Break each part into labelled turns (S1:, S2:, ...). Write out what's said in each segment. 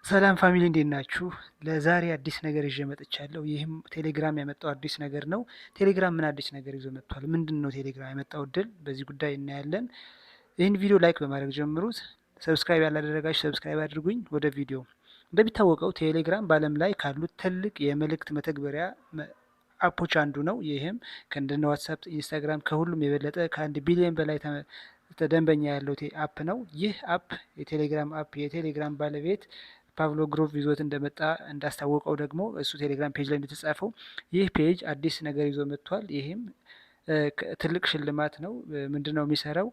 S1: ሰላም ፋሚሊ እንዴት ናችሁ? ለዛሬ አዲስ ነገር ይዤ መጥቻለሁ። ይህም ቴሌግራም ያመጣው አዲስ ነገር ነው። ቴሌግራም ምን አዲስ ነገር ይዞ መጥቷል? ምንድን ነው ቴሌግራም ያመጣው እድል? በዚህ ጉዳይ እናያለን። ይህን ቪዲዮ ላይክ በማድረግ ጀምሩት። ሰብስክራይብ ያላደረጋችሁ ሰብስክራይብ አድርጉኝ። ወደ ቪዲዮ። እንደሚታወቀው ቴሌግራም በዓለም ላይ ካሉት ትልቅ የመልእክት መተግበሪያ አፖች አንዱ ነው። ይህም ከእንደነ ዋትሳፕ፣ ኢንስታግራም ከሁሉም የበለጠ ከ1 ቢሊዮን በላይ ደንበኛ ያለው አፕ ነው። ይህ አፕ የቴሌግራም አፕ የቴሌግራም ባለቤት ፓቭሎ ግሮቭ ይዞት እንደመጣ እንዳስታወቀው ደግሞ እሱ ቴሌግራም ፔጅ ላይ እንደተጻፈው ይህ ፔጅ አዲስ ነገር ይዞ መጥቷል። ይህም ትልቅ ሽልማት ነው። ምንድን ነው የሚሰራው?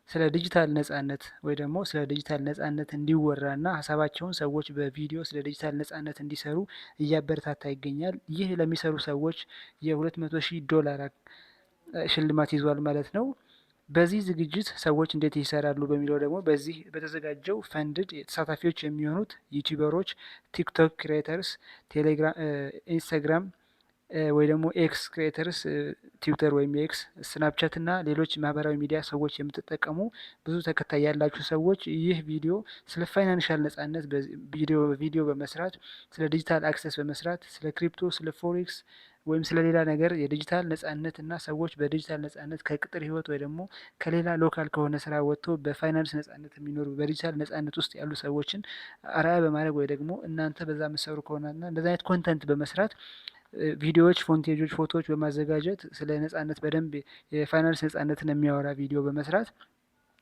S1: ስለ ዲጂታል ነጻነት ወይ ደግሞ ስለ ዲጂታል ነጻነት እንዲወራና ሀሳባቸውን ሰዎች በቪዲዮ ስለ ዲጂታል ነጻነት እንዲሰሩ እያበረታታ ይገኛል። ይህ ለሚሰሩ ሰዎች $200,000 ሽልማት ይዟል ማለት ነው። በዚህ ዝግጅት ሰዎች እንዴት ይሰራሉ በሚለው ደግሞ በዚህ በተዘጋጀው ፈንድድ ተሳታፊዎች የሚሆኑት ዩቲዩበሮች፣ ቲክቶክ ክሬተርስ፣ ቴሌግራም፣ ኢንስታግራም ወይ ደግሞ ኤክስ ክሬተርስ፣ ትዊተር ወይም ኤክስ፣ ስናፕቻት እና ሌሎች ማህበራዊ ሚዲያ ሰዎች የምትጠቀሙ ብዙ ተከታይ ያላችሁ ሰዎች ይህ ቪዲዮ ስለ ፋይናንሻል ነጻነት ቪዲዮ በመስራት ስለ ዲጂታል አክሰስ በመስራት ስለ ክሪፕቶ፣ ስለ ፎሬክስ ወይም ስለ ሌላ ነገር የዲጂታል ነጻነት እና ሰዎች በዲጂታል ነጻነት ከቅጥር ህይወት ወይ ደግሞ ከሌላ ሎካል ከሆነ ስራ ወጥቶ በፋይናንስ ነጻነት የሚኖሩ በዲጂታል ነጻነት ውስጥ ያሉ ሰዎችን አርአያ በማድረግ ወይ ደግሞ እናንተ በዛ የምትሰሩ ከሆነና እንደዚህ አይነት ኮንተንት በመስራት ቪዲዮዎች፣ ፎንቴጆች፣ ፎቶዎች በማዘጋጀት ስለ ነጻነት በደንብ የፋይናንስ ነጻነትን የሚያወራ ቪዲዮ በመስራት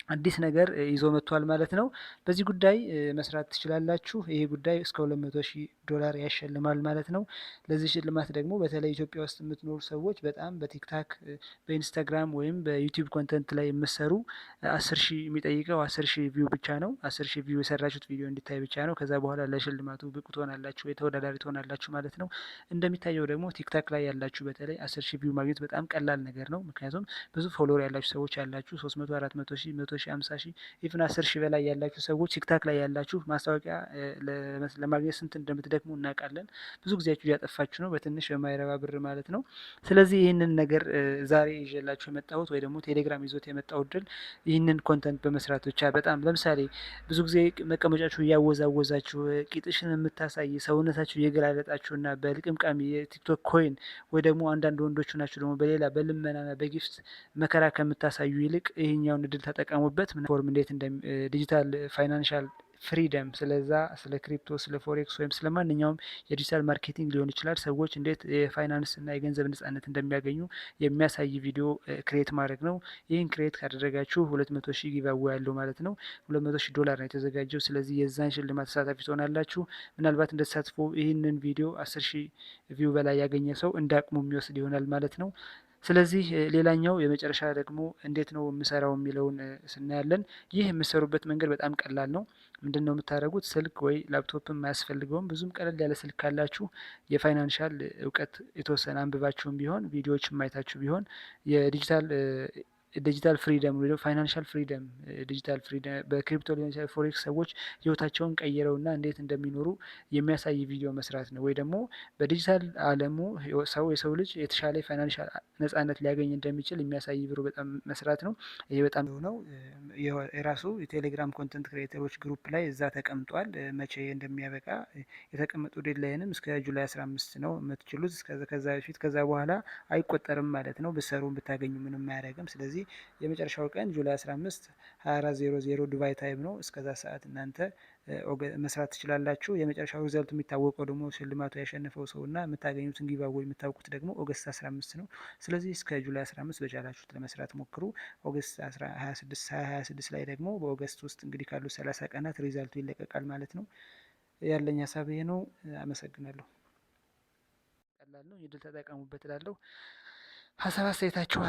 S1: አዲስ ነገር ይዞ መጥቷል ማለት ነው። በዚህ ጉዳይ መስራት ትችላላችሁ። ይሄ ጉዳይ እስከ $200,000 ያሸልማል ማለት ነው። ለዚህ ሽልማት ደግሞ በተለይ ኢትዮጵያ ውስጥ የምትኖሩ ሰዎች በጣም በቲክታክ፣ በኢንስታግራም ወይም በዩቲዩብ ኮንተንት ላይ የምትሰሩ 10,000 የሚጠይቀው 10,000 ቪው ብቻ ነው። 10,000 ቪው የሰራችሁት ቪዲዮ እንዲታይ ብቻ ነው። ከዛ በኋላ ለሽልማቱ ብቁ ትሆናላችሁ ወይ ተወዳዳሪ ትሆናላችሁ ማለት ነው። እንደሚታየው ደግሞ ቲክታክ ላይ ያላችሁ በተለይ 10,000 ቪው ማግኘት በጣም ቀላል ነገር ነው። ምክንያቱም ብዙ ፎሎወር ያላችሁ ሰዎች ያላችሁ 300፣ 400,000፣ 100,000፣ 50,000 ኢቭን 10,000 በላይ ያላችሁ ሰዎች ቲክታክ ላይ ያላችሁ ማስታወቂያ ለማግኘት ስንት እንደምትደክሙ እናውቃለን። ብዙ ጊዜያችሁ እያጠፋችሁ ነው በትንሽ በማይረባ ብር ማለት ነው። ስለዚህ ይህንን ነገር ዛሬ ይዤላችሁ የመጣሁት ወይ ደግሞ ቴሌግራም ይዞት የመጣው ድል ይህንን ኮንተንት በመስራት ብቻ በጣም ለምሳሌ ብዙ ጊዜ መቀመጫችሁ እያወዛወዛችሁ ቂጥሽን የምታሳይ ሰውነታችሁ እየገላለጣችሁና በልቅምቃሚ የቲክቶክ ኮይን ወይ ደግሞ አንዳንድ ወንዶች ናችሁ ደግሞ በሌላ በልመናና በጊፍት መከራ ከምታሳዩ ይልቅ ይህኛውን እድል ተጠቀሙበት። ፎርም እንዴት ዲጂታል ፋይናንሻል ፍሪደም ስለዛ ስለ ክሪፕቶ፣ ስለ ፎሬክስ ወይም ስለ ማንኛውም የዲጂታል ማርኬቲንግ ሊሆን ይችላል ሰዎች እንዴት የፋይናንስ እና የገንዘብ ነጻነት እንደሚያገኙ የሚያሳይ ቪዲዮ ክሬት ማድረግ ነው። ይህን ክሬት ካደረጋችሁ 200,000 ጊቫዌ ያለው ማለት ነው። $200,000 ነው የተዘጋጀው። ስለዚህ የዛን ሽልማት ተሳታፊ ትሆናላችሁ። ምናልባት እንደተሳትፎ ይህንን ቪዲዮ 10,000 ቪው በላይ ያገኘ ሰው እንደ አቅሙ የሚወስድ ይሆናል ማለት ነው። ስለዚህ ሌላኛው የመጨረሻ ደግሞ እንዴት ነው የምሰራው የሚለውን ስናያለን። ይህ የምሰሩበት መንገድ በጣም ቀላል ነው። ምንድን ነው የምታደርጉት? ስልክ ወይ ላፕቶፕም አያስፈልገውም። ብዙም ቀለል ያለ ስልክ ካላችሁ የፋይናንሻል እውቀት የተወሰነ አንብባችሁም ቢሆን ቪዲዮዎችን ማየታችሁ ቢሆን ዲጂታል ፍሪደም ወይ ፋይናንሻል ፍሪደም ዲጂታል ፍሪደም በክሪፕቶ ሊሆን ይችላል ፎሬክስ ሰዎች ህይወታቸውን ቀይረውና እንዴት እንደሚኖሩ የሚያሳይ ቪዲዮ መስራት ነው። ወይ ደግሞ በዲጂታል ዓለሙ የሰው ልጅ የተሻለ ፋይናንሻል ነጻነት ሊያገኝ እንደሚችል የሚያሳይ ቪዲዮ በጣም መስራት ነው። ይሄ በጣም ነው የራሱ የቴሌግራም ኮንተንት ክሬተሮች ግሩፕ ላይ እዛ ተቀምጧል። መቼ እንደሚያበቃ የተቀመጡ ዴድላይንም እስከ ጁላይ 15 ነው የምትችሉት። ከዛ በፊት ከዛ በኋላ አይቆጠርም ማለት ነው። ብሰሩ ብታገኙ ምንም አያደርግም። ስለዚህ የመጨረሻው ቀን ጁላይ 15 24:00 ዱባይ ታይም ነው። እስከዛ ሰዓት እናንተ መስራት ትችላላችሁ። የመጨረሻው ሪዛልት የሚታወቀው ደግሞ ሽልማቱ ያሸነፈው ሰው እና የምታገኙትን ጊቫዌ የምታውቁት ደግሞ ኦገስት 15 ነው። ስለዚህ እስከ ጁላይ 15 በቻላችሁት ለመስራት ሞክሩ። ኦገስት 2026 ላይ ደግሞ በኦገስት ውስጥ እንግዲህ ካሉ 30 ቀናት ሪዛልቱ ይለቀቃል ማለት ነው። ያለኝ ሀሳብ ይሄ ነው። አመሰግናለሁ። ቀላል ነው። የድል ተጠቀሙበት እላለሁ። ሀሳብ አስተያየታችሁ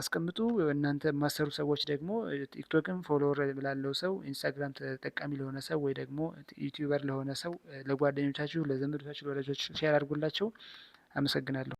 S1: አስቀምጡ። እናንተ የማሰሩ ሰዎች ደግሞ ቲክቶክም ፎሎወር ላለው ሰው፣ ኢንስታግራም ተጠቃሚ ለሆነ ሰው ወይ ደግሞ ዩቲዩበር ለሆነ ሰው ለጓደኞቻችሁ፣ ለዘመዶቻችሁ፣ ለወዳጆች ሼር አድርጉላቸው። አመሰግናለሁ።